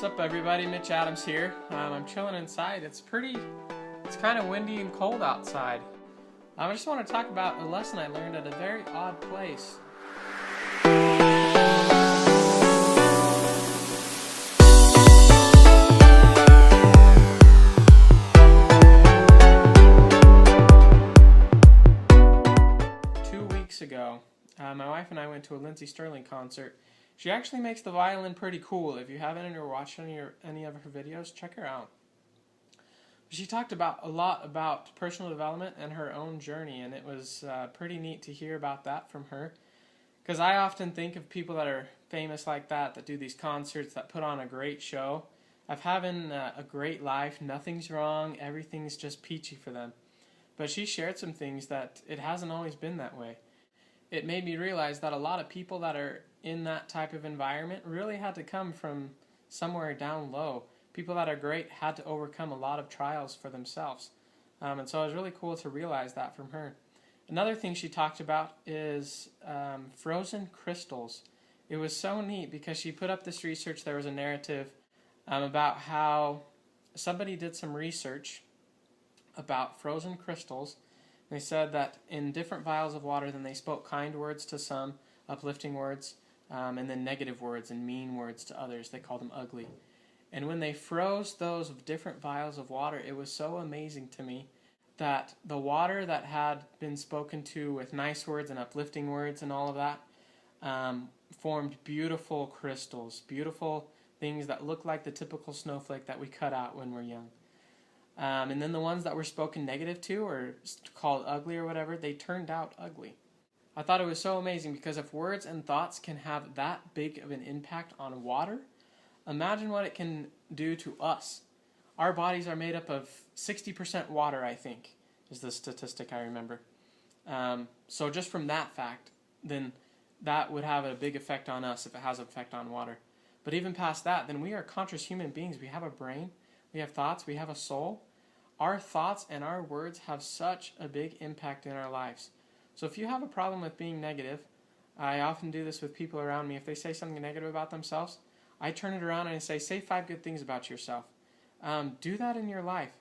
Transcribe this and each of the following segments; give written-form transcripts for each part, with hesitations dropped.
What's up, everybody? Mitch Adams here. I'm chilling inside. It's kind of windy and cold outside. I just want to talk about a lesson I learned at a very odd place. 2 weeks ago, my wife and I went to a Lindsey Stirling concert. She actually makes the violin pretty cool. If you haven't or watched any of her videos, check her out. She talked a lot about personal development and her own journey, and it was pretty neat to hear about that from her. Because I often think of people that are famous like that do these concerts, that put on a great show, of having a great life, nothing's wrong, everything's just peachy for them. But she shared some things that it hasn't always been that way. It made me realize that a lot of people that are in that type of environment really had to come from somewhere down low. People that are great had to overcome a lot of trials for themselves. And so it was really cool to realize that from her. Another thing she talked about is frozen crystals. It was so neat because she put up this research. There was a narrative about how somebody did some research about frozen crystals. They said that in different vials of water, then they spoke kind words to some, uplifting words, and then negative words and mean words to others. They called them ugly. And when they froze those different vials of water, it was so amazing to me that the water that had been spoken to with nice words and uplifting words and all of that formed beautiful crystals, beautiful things that look like the typical snowflake that we cut out when we're young. And then the ones that were spoken negative to or called ugly or whatever, they turned out ugly. I thought it was so amazing because if words and thoughts can have that big of an impact on water, imagine what it can do to us. Our bodies are made up of 60% water, I think, is the statistic I remember. So just from that fact, then that would have a big effect on us if it has an effect on water. But even past that, then we are conscious human beings. We have a brain, we have thoughts, we have a soul. Our thoughts and our words have such a big impact in our lives. So if you have a problem with being negative, I often do this with people around me. If they say something negative about themselves, I turn it around and I say 5 good things about yourself. Do that in your life.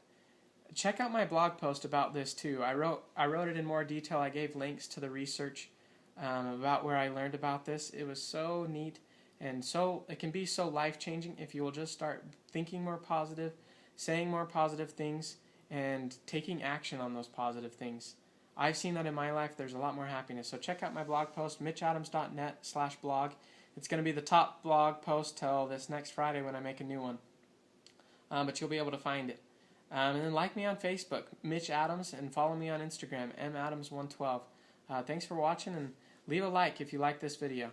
Check out my blog post about this too. I wrote it in more detail. I gave links to the research about where I learned about this. It was so neat, and so it can be so life-changing if you will just start thinking more positive, saying more positive things, and taking action on those positive things. I've seen that in my life. There's a lot more happiness. So check out my blog post, mitchadams.net/blog. It's going to be the top blog post till this next Friday when I make a new one. But you'll be able to find it. And then like me on Facebook, Mitch Adams, and follow me on Instagram, madams112. Thanks for watching, and leave a like if you like this video.